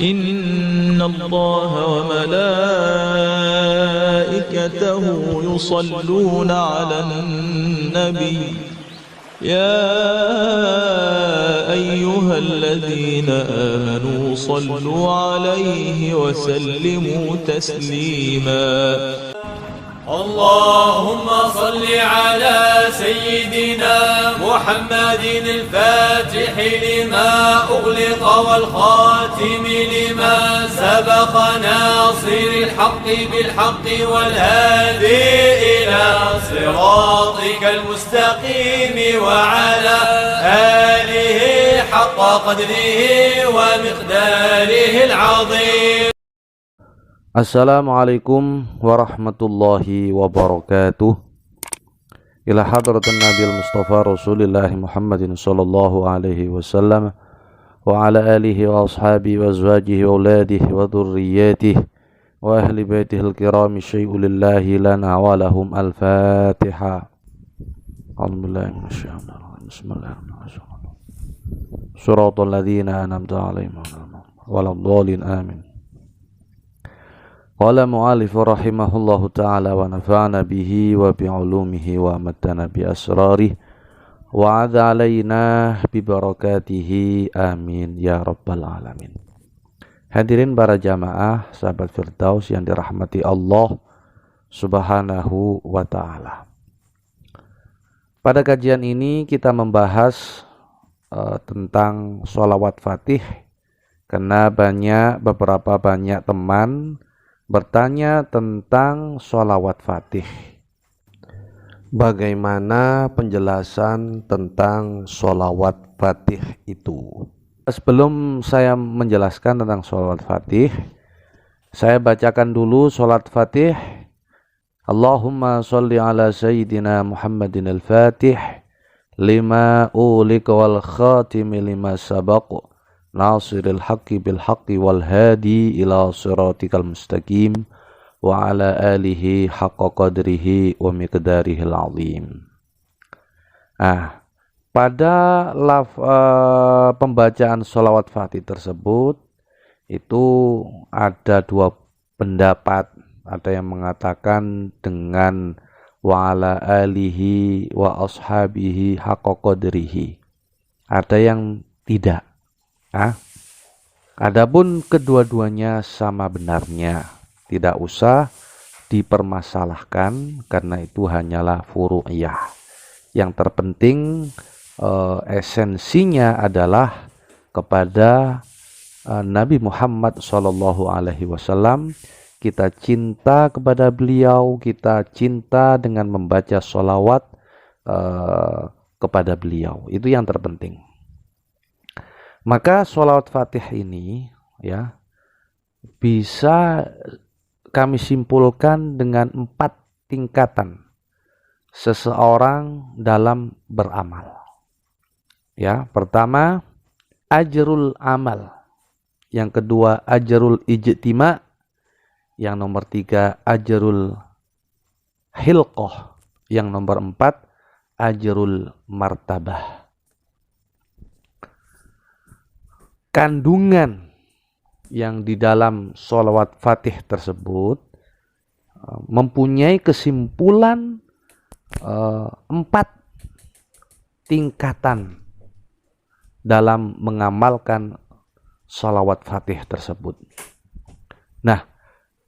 إن الله وملائكته يصلون على النبي يا أيها الذين آمنوا صلوا عليه وسلموا تسليما اللهم صل على سيدنا محمد الفاتح لما أغلق والخاتم لما سبق ناصر الحق بالحق والهادي إلى صراطك المستقيم وعلى آله حق قدره ومقداره العظيم. Assalamualaikum warahmatullahi wabarakatuh. Ila hadratin Nabil Mustafa Rasulillah Muhammadin sallallahu alaihi wasallam wa ala alihi wa ashabihi wa azwajihi wa auladihi wa dhurriyyatihi wa ahli baitihi al-kirami syai'u lillahi lana wa lahum al-Fatiha. Alhamdulillah bismillahirrahmanirrahim. Suratul ladzina an'amta 'alaihim waladdallin amin. Qala mu'allif rahimahullahu ta'ala wa nafa'ana bihi wa bi'ulumihi wa amatana bi asrarih wa adha alaina bi barakatihi amin ya rabbal alamin. Hadirin para jamaah sahabat Firdaus yang dirahmati Allah subhanahu wa ta'ala. Pada kajian ini kita membahas tentang sholawat fatih karena beberapa banyak teman bertanya tentang sholawat fatih. Bagaimana penjelasan tentang sholawat fatih itu? Sebelum saya menjelaskan tentang sholawat fatih, saya bacakan dulu sholawat fatih. Allahumma sholli ala sayyidina Muhammadin al-Fatih lima ulika wal khatimi lima sabaq nasiril haqqi bil haqqi wal hadi ila siratikal mustaqim wa ala alihi haqqa qadrihi wa miqdarihil azim. Pada pembacaan sholawat fatih tersebut itu ada dua pendapat. Ada yang mengatakan dengan wa ala alihi wa ashabihi haqqa qadrihi. Ada yang tidak. Adapun kedua-duanya sama benarnya, tidak usah dipermasalahkan karena itu hanyalah furu'iyah. Yang terpenting esensinya adalah kepada Nabi Muhammad SAW. Kita cinta kepada beliau, kita cinta dengan membaca sholawat kepada beliau. Itu yang terpenting. Maka sholawat fatih ini ya bisa kami simpulkan dengan 4 tingkatan seseorang dalam beramal. Ya, pertama ajrul amal, yang kedua ajrul ijtima', yang nomor 3 ajrul hilqah, yang nomor 4 ajrul martabah. Kandungan yang di dalam sholawat fatih tersebut mempunyai kesimpulan 4 tingkatan dalam mengamalkan sholawat fatih tersebut. Nah,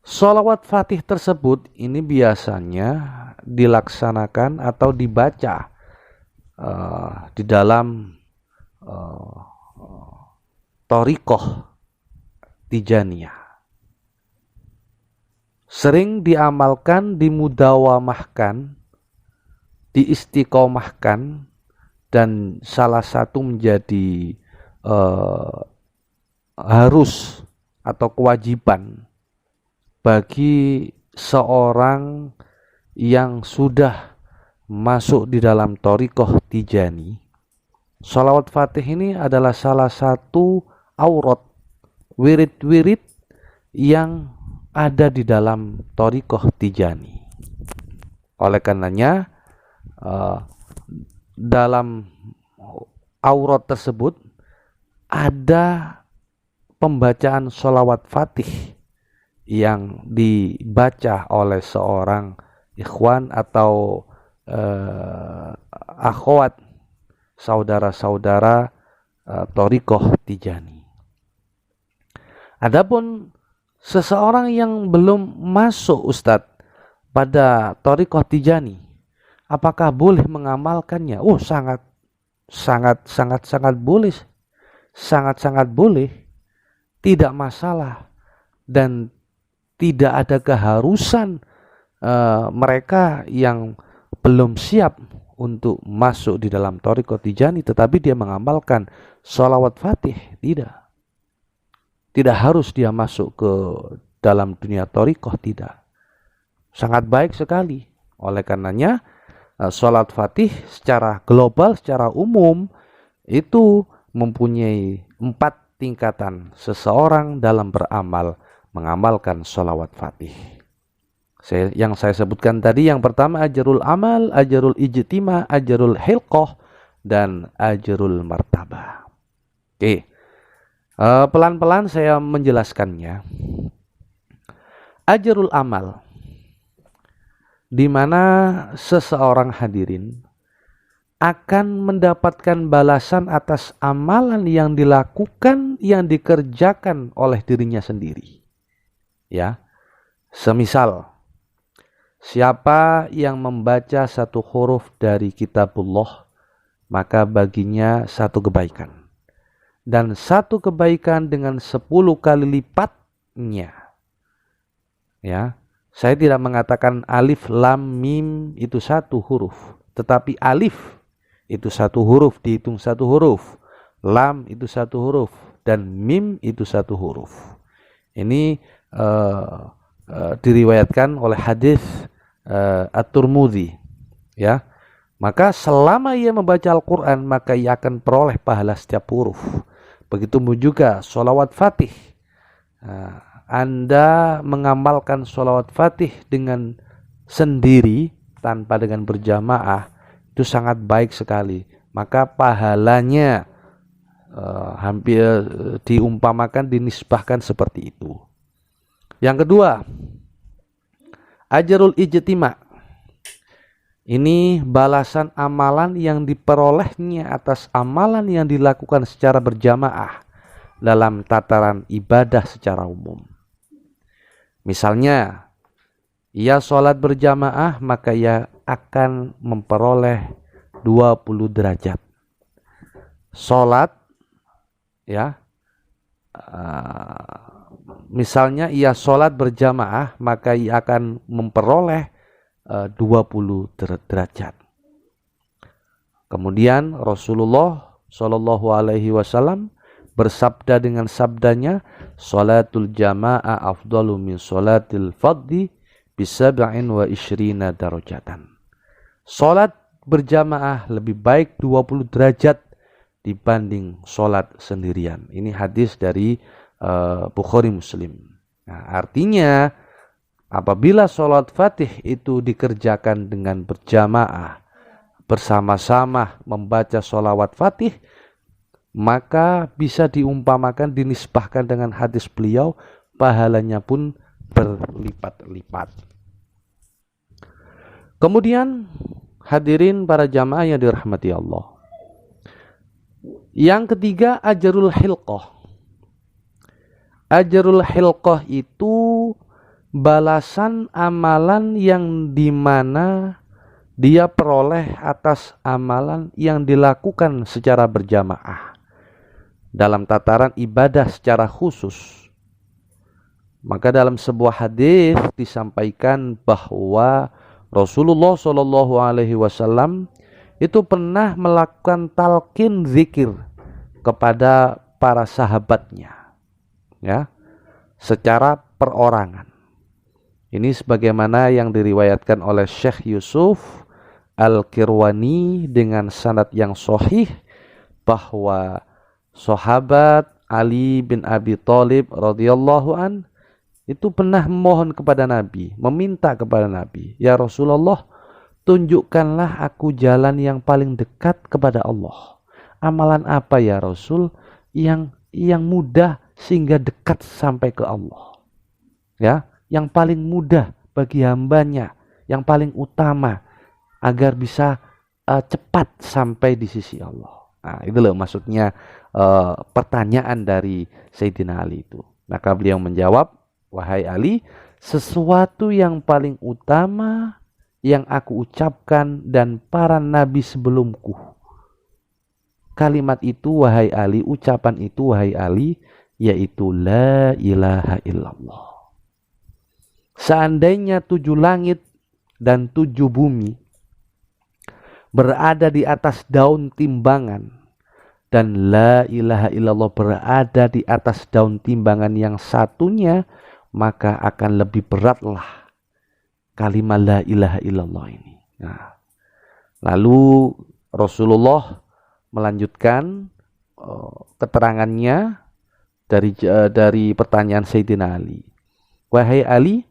sholawat fatih tersebut ini biasanya dilaksanakan atau dibaca di dalam Thariqah Tijaniyah. Sering diamalkan, dimudawamahkan, diistiqomahkan, dan salah satu menjadi harus atau kewajiban bagi seorang yang sudah masuk di dalam Thariqah Tijani. Sholawat fatih ini adalah salah satu aurat, wirid-wirid yang ada di dalam Thariqah Tijani. Oleh karenanya dalam aurat tersebut ada pembacaan sholawat fatih yang dibaca oleh seorang ikhwan atau akhwat, saudara-saudara thariqah Tijani. Adapun seseorang yang belum masuk Ustadz pada thariqah Tijani, apakah boleh mengamalkannya? Oh, sangat boleh. Sangat boleh. Tidak masalah. Dan tidak ada keharusan mereka yang belum siap untuk masuk di dalam thariqah Tijani tetapi dia mengamalkan sholawat fatih. Tidak harus dia masuk ke dalam dunia thariqah, tidak. Sangat baik sekali. Oleh karenanya sholat fatih secara global, secara umum itu mempunyai 4 tingkatan seseorang dalam beramal mengamalkan sholawat fatih. Yang saya sebutkan tadi, yang pertama ajrul amal, ajrul ijtima, ajrul hilqah, dan ajrul martabah. Oke, pelan-pelan saya menjelaskannya. Ajrul amal, di mana seseorang hadirin akan mendapatkan balasan atas amalan yang dilakukan, yang dikerjakan oleh dirinya sendiri. Ya, semisal siapa yang membaca satu huruf dari kitabullah, maka baginya 1 kebaikan. Dan 1 kebaikan dengan 10 kali lipatnya. Ya, saya tidak mengatakan alif, lam, mim itu 1 huruf. Tetapi alif itu 1 huruf, dihitung 1 huruf. Lam itu 1 huruf. Dan mim itu 1 huruf. Ini diriwayatkan oleh hadis At-Tirmidzi, ya. Maka selama ia membaca Al-Quran, maka ia akan peroleh pahala setiap huruf. Begitu juga sholawat fatih. Anda mengamalkan sholawat fatih dengan sendiri tanpa dengan berjamaah, itu sangat baik sekali. Maka pahalanya hampir diumpamakan, dinisbahkan seperti itu. Yang kedua, ajrul ijtima. Ini balasan amalan yang diperolehnya atas amalan yang dilakukan secara berjamaah dalam tataran ibadah secara umum. Misalnya, ia sholat berjamaah, maka ia akan memperoleh 20 derajat. Sholat, ya, misalnya ia sholat berjamaah, maka ia akan memperoleh 20 derajat. Kemudian Rasulullah Shallallahu Alaihi Wasallam bersabda dengan sabdanya, "Sholatul jamaah afdalu min sholatil fadhi bisab'in wa ishrina darajatan." Sholat berjamaah lebih baik 20 derajat dibanding sholat sendirian. Ini hadis dari Bukhari Muslim. Nah, artinya apabila sholat fatih itu dikerjakan dengan berjamaah, bersama-sama membaca sholawat fatih, maka bisa diumpamakan, dinisbahkan dengan hadis beliau, pahalanya pun berlipat-lipat. Kemudian hadirin para jamaah yang dirahmati Allah, yang ketiga ajrul hilqah. Ajrul hilqah itu balasan amalan yang dimana dia peroleh atas amalan yang dilakukan secara berjamaah dalam tataran ibadah secara khusus. Maka dalam sebuah hadis disampaikan bahwa Rasulullah Shallallahu Alaihi Wasallam itu pernah melakukan talqin zikir kepada para sahabatnya, ya, secara perorangan. Ini sebagaimana yang diriwayatkan oleh Syekh Yusuf Al-Kirwani dengan sanad yang sahih bahwa sahabat Ali bin Abi Thalib radhiyallahu an itu pernah memohon kepada Nabi, meminta kepada Nabi, "Ya Rasulullah, tunjukkanlah aku jalan yang paling dekat kepada Allah. Amalan apa ya Rasul yang mudah sehingga dekat sampai ke Allah. Ya, yang paling mudah bagi hambanya, yang paling utama agar bisa cepat sampai di sisi Allah. Nah, itu loh maksudnya pertanyaan dari Sayyidina Ali itu. Maka beliau menjawab, wahai Ali, sesuatu yang paling utama yang aku ucapkan dan para nabi sebelumku. Kalimat itu wahai Ali, ucapan itu wahai Ali, yaitu la ilaha illallah. Seandainya 7 langit dan 7 bumi berada di atas daun timbangan dan la ilaha illallah berada di atas daun timbangan yang satunya, maka akan lebih beratlah kalimat la ilaha illallah ini. Nah, lalu Rasulullah melanjutkan keterangannya dari pertanyaan Sayyidina Ali. Wahai Ali,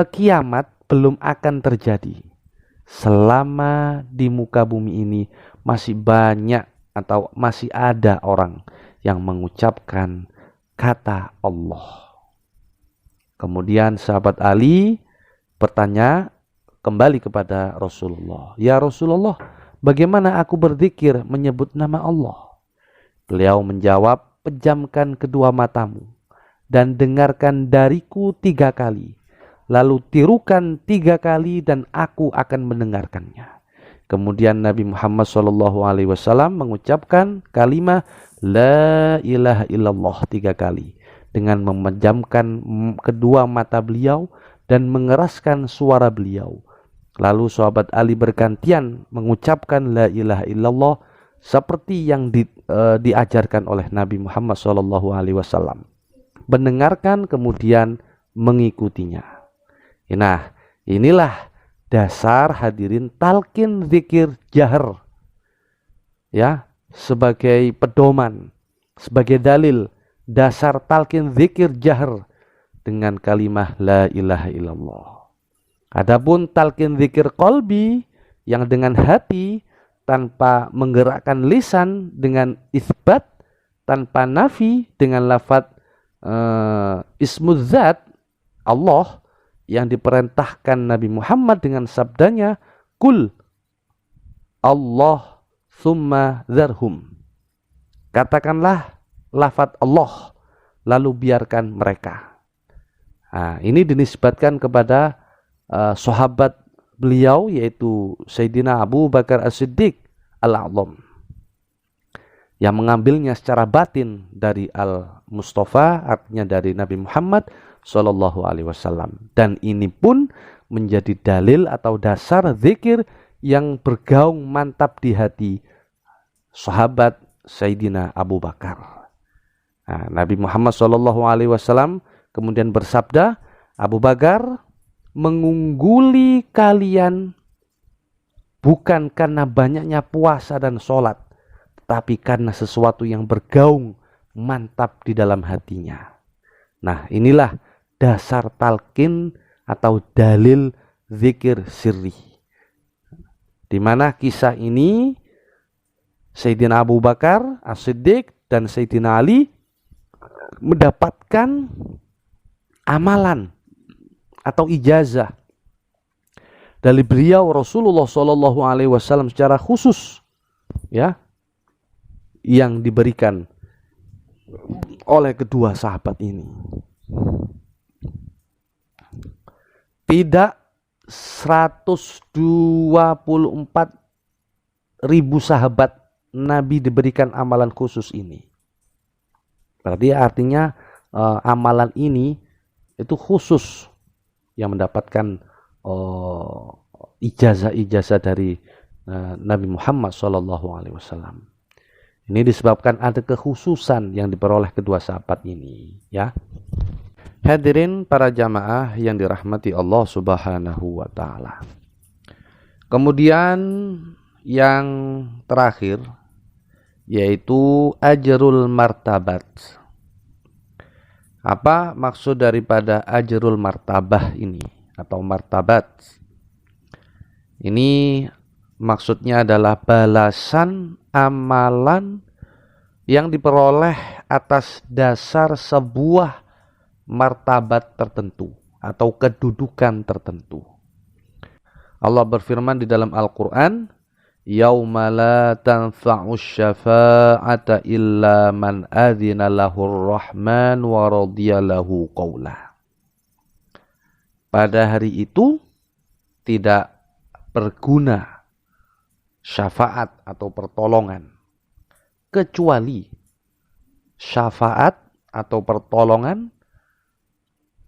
kiamat belum akan terjadi selama di muka bumi ini masih banyak atau masih ada orang yang mengucapkan kata Allah. Kemudian sahabat Ali bertanya kembali kepada Rasulullah, ya Rasulullah, bagaimana aku berzikir menyebut nama Allah? Beliau menjawab, pejamkan kedua matamu dan dengarkan dariku 3 kali. Lalu tirukan 3 kali dan aku akan mendengarkannya. Kemudian Nabi Muhammad SAW mengucapkan kalimat la ilaha illallah 3 kali. Dengan memejamkan kedua mata beliau dan mengeraskan suara beliau. Lalu sahabat Ali bergantian mengucapkan la ilaha illallah seperti yang diajarkan oleh Nabi Muhammad SAW. Mendengarkan kemudian mengikutinya. Nah, inilah dasar hadirin talqin zikir jahar. Ya, sebagai pedoman, sebagai dalil dasar talqin zikir jahar dengan kalimah la ilaha illallah. Adapun talqin zikir qalbi yang dengan hati tanpa menggerakkan lisan dengan isbat, tanpa nafi dengan lafaz ismuz zat Allah yang diperintahkan Nabi Muhammad dengan sabdanya kul Allah summa zarhum. Katakanlah lafaz Allah lalu biarkan mereka. Nah, ini dinisbatkan kepada sahabat beliau yaitu Sayyidina Abu Bakar As-Siddiq Al-A'zam yang mengambilnya secara batin dari Al-Mustafa, artinya dari Nabi Muhammad SAW. Dan ini pun menjadi dalil atau dasar zikir yang bergaung mantap di hati sahabat Sayyidina Abu Bakar. Nah, Nabi Muhammad SAW kemudian bersabda, Abu Bakar mengungguli kalian bukan karena banyaknya puasa dan sholat, tetapi karena sesuatu yang bergaung mantap di dalam hatinya. Nah, inilah dasar talqin atau dalil zikir sirri. Di mana kisah ini Sayyidina Abu Bakar As-Siddiq dan Sayyidina Ali mendapatkan amalan atau ijazah dari beliau Rasulullah SAW secara khusus, ya, yang diberikan oleh kedua sahabat ini. Tidak 124.000 sahabat Nabi diberikan amalan khusus ini. Berarti artinya amalan ini itu khusus yang mendapatkan ijazah-ijazah dari Nabi Muhammad SAW. Ini disebabkan ada kekhususan yang diperoleh kedua sahabat ini, ya. Hadirin para jamaah yang dirahmati Allah Subhanahu wa taala. Kemudian yang terakhir yaitu ajrul martabat. Apa maksud daripada ajrul martabah ini atau martabat? Ini maksudnya adalah balasan amalan yang diperoleh atas dasar sebuah martabat tertentu atau kedudukan tertentu. Allah berfirman di dalam Al-Quran, yauma la tanfa'u syafa'ata illa man adzina lahur rahman wa radiya lahu qawla. Pada hari itu tidak berguna syafaat atau pertolongan kecuali syafaat atau pertolongan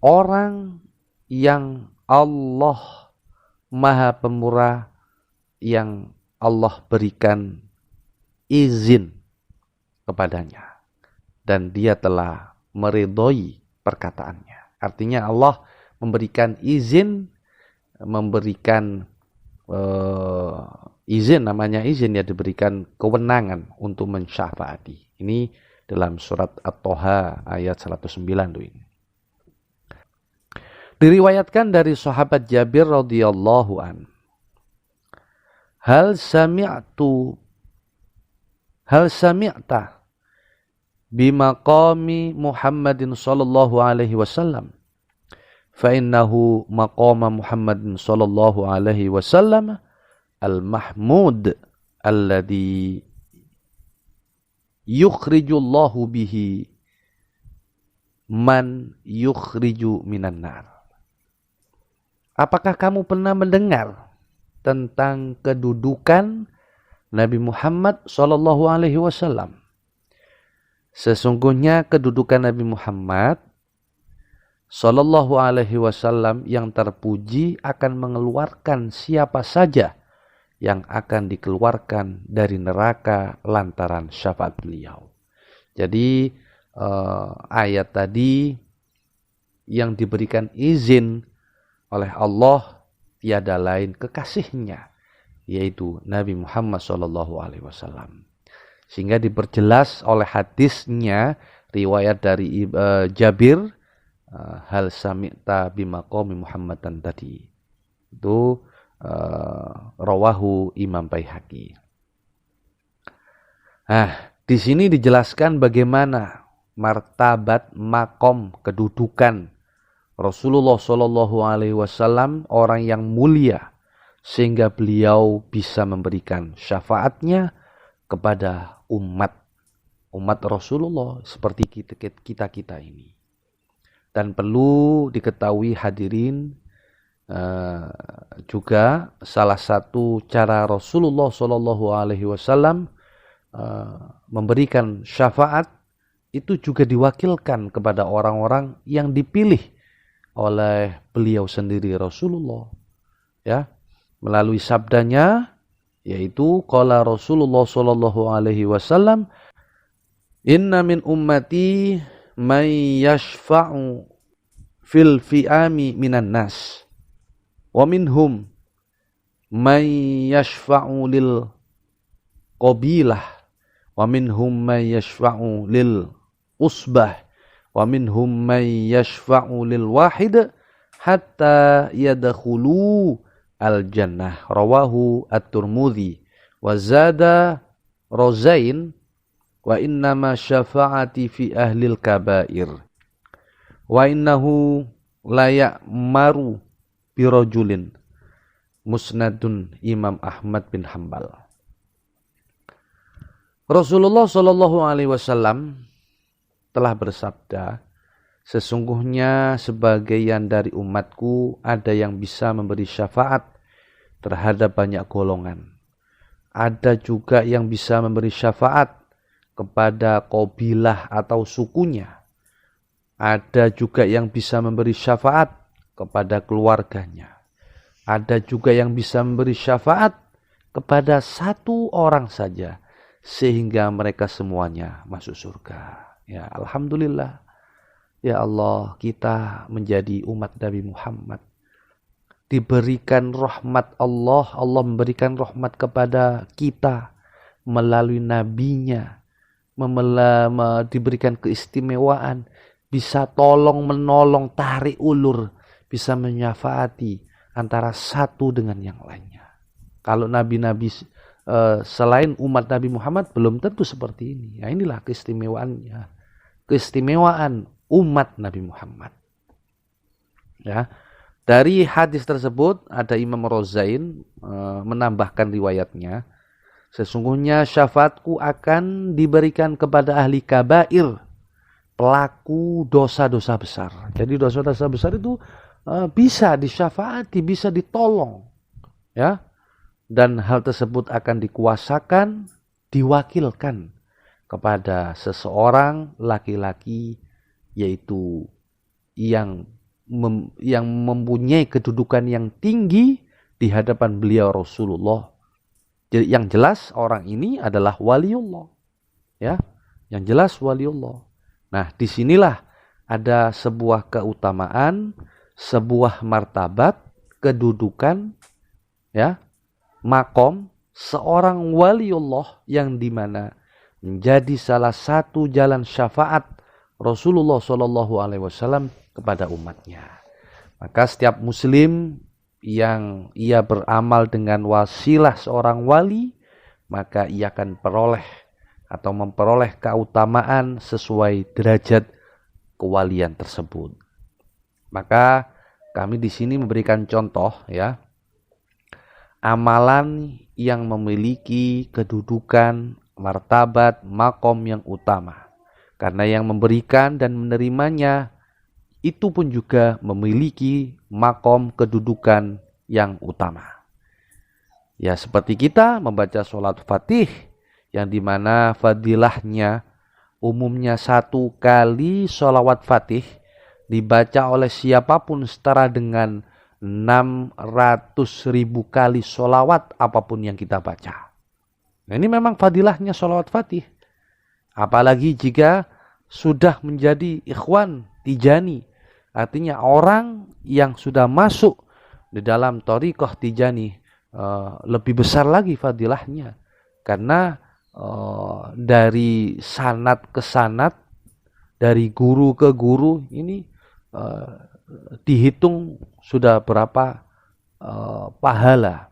orang yang Allah Maha Pemurah, yang Allah berikan izin kepadanya dan dia telah meridhoi perkataannya. Artinya Allah memberikan izin, memberikan izin, namanya izin ya, diberikan kewenangan untuk mensyafaati. Ini dalam surat At-Toha ayat 109 ini. Diriwayatkan dari sahabat Jabir radhiyallahu an, Hal sami'ta bimaqami Muhammadin sallallahu alaihi wasallam fa innahu maqama Muhammadin sallallahu alaihi wasallam al-mahmud alladhi yukhrijullahu bihi man yukhriju minan nar. Apakah kamu pernah mendengar tentang kedudukan Nabi Muhammad sallallahu alaihi wasallam? Sesungguhnya kedudukan Nabi Muhammad sallallahu alaihi wasallam yang terpuji akan mengeluarkan siapa saja yang akan dikeluarkan dari neraka lantaran syafaat beliau. Jadi ayat tadi yang diberikan izin oleh Allah tiada lain kekasihnya, yaitu Nabi Muhammad SAW. Sehingga diperjelas oleh hadisnya, riwayat dari Jabir, hal sami'ta bimaqami Muhammadan tadi. Itu rawahu Imam Baihaqi. Nah, di sini dijelaskan bagaimana martabat, makom, kedudukan Rasulullah Shallallahu Alaihi Wasallam, orang yang mulia, sehingga beliau bisa memberikan syafaatnya kepada umat Rasulullah seperti kita ini. Dan perlu diketahui hadirin, juga salah satu cara Rasulullah Shallallahu Alaihi Wasallam memberikan syafaat itu juga diwakilkan kepada orang-orang yang dipilih oleh beliau sendiri Rasulullah, ya, melalui sabdanya, yaitu qala Rasulullah sallallahu alaihi wasallam, inna min ummati man yashfa'u fil fi'ami minan nas wa minhum man yashfa'u lil qabilah wa minhum man yashfa'u lil usbah wa minhum man yashfa'u lil wahid hatta yadkhulu al jannah, rawahu at-Tirmidzi wa zada Rozain wa innama syafa'ati fi ahlil kabair wa innahu la ya'maru birajulin, musnadun Imam Ahmad bin Hanbal. Rasulullah sallallahu alaihi wasallam telah bersabda, sesungguhnya sebagian dari umatku ada yang bisa memberi syafaat terhadap banyak golongan. Ada juga yang bisa memberi syafaat kepada qabilah atau sukunya. Ada juga yang bisa memberi syafaat kepada keluarganya. Ada juga yang bisa memberi syafaat kepada satu orang saja, sehingga mereka semuanya masuk surga. Ya, alhamdulillah. Ya Allah, kita menjadi umat Nabi Muhammad. Diberikan rahmat Allah, Allah memberikan rahmat kepada kita melalui nabinya. Diberikan keistimewaan, bisa tolong menolong, tarik ulur, bisa menyafaati antara satu dengan yang lainnya. Kalau nabi-nabi selain umat Nabi Muhammad belum tentu seperti ini. Nah, inilah keistimewaannya. Keistimewaan umat Nabi Muhammad. Ya. Dari hadis tersebut ada Imam Rozain menambahkan riwayatnya, sesungguhnya syafaatku akan diberikan kepada ahli kabair, pelaku dosa-dosa besar. Jadi dosa-dosa besar itu bisa disyafaati, bisa ditolong, ya. Dan hal tersebut akan dikuasakan, diwakilkan kepada seseorang laki-laki, yaitu yang mempunyai kedudukan yang tinggi di hadapan beliau Rasulullah. Jadi yang jelas orang ini adalah waliullah, ya, yang jelas waliullah. Nah, disinilah ada sebuah keutamaan, sebuah martabat, kedudukan, ya, makom seorang waliullah yang dimana menjadi salah satu jalan syafaat Rasulullah SAW kepada umatnya. Maka setiap muslim yang ia beramal dengan wasilah seorang wali, maka ia akan memperoleh keutamaan sesuai derajat kewalian tersebut. Maka kami di sini memberikan contoh, ya, amalan yang memiliki kedudukan, martabat, makom yang utama. Karena yang memberikan dan menerimanya itu pun juga memiliki makom kedudukan yang utama. Ya, seperti kita membaca sholat Fatih, yang dimana fadilahnya umumnya 1 kali sholawat Fatih dibaca oleh siapapun setara dengan 600.000 kali sholawat apapun yang kita baca. Nah, ini memang fadilahnya sholawat Fatih. Apalagi jika sudah menjadi ikhwan Tijani, artinya orang yang sudah masuk di dalam thariqah Tijani, lebih besar lagi fadilahnya. Karena dari sanad ke sanad, dari guru ke guru, ini dihitung sudah berapa pahala,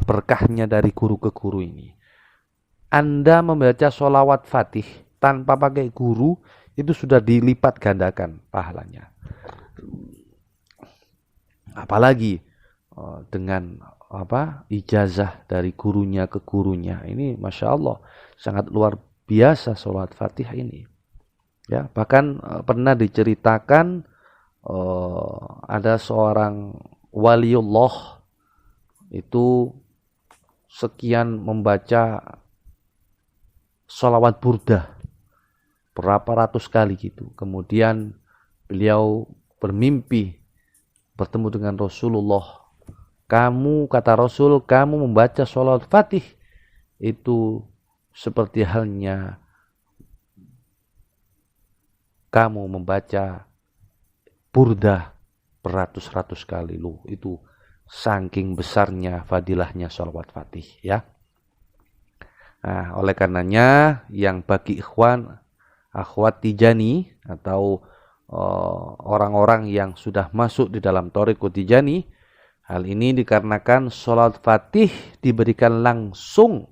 berkahnya dari guru ke guru ini. Anda membaca sholawat Fatih tanpa pakai guru, itu sudah dilipat gandakan pahalanya. Apalagi dengan ijazah dari gurunya ke gurunya, ini masya Allah sangat luar biasa sholawat Fatih ini. Ya, bahkan pernah diceritakan ada seorang waliullah itu sekian membaca sholawat burdah berapa ratus kali gitu. Kemudian beliau bermimpi bertemu dengan Rasulullah. Kata Rasul, kamu membaca sholawat Fatih itu seperti halnya kamu membaca burdah beratus-ratus kali. Loh, itu saking besarnya fadilahnya sholawat Fatih, ya. Nah, oleh karenanya yang bagi ikhwan akhwat Tijani atau orang-orang yang sudah masuk di dalam thariqah Tijani, hal ini dikarenakan sholat Fatih diberikan langsung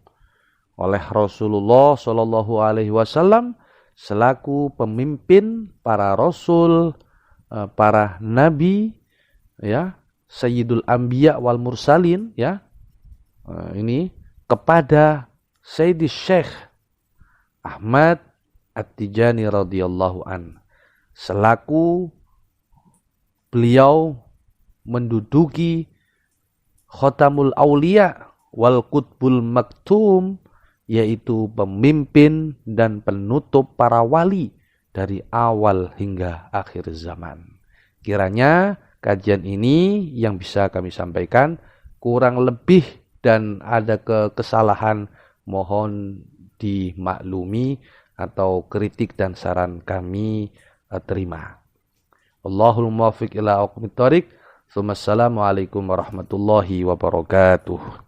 oleh Rasulullah Shallallahu Alaihi Wasallam selaku pemimpin para rasul, para nabi, ya, Sayyidul Anbiya wal Mursalin, ya, ini kepada Sayyidi Syekh Ahmad At-Tijani radhiyallahu an, selaku beliau menduduki Khatamul Aulia wal Qutbul Maktum, yaitu pemimpin dan penutup para wali dari awal hingga akhir zaman. Kiranya kajian ini yang bisa kami sampaikan kurang lebih dan ada kesalahan, mohon dimaklumi atau kritik dan saran kami terima. Allahul muwaffiq ila aqwamit thoriq. Assalamualaikum warahmatullahi wabarakatuh.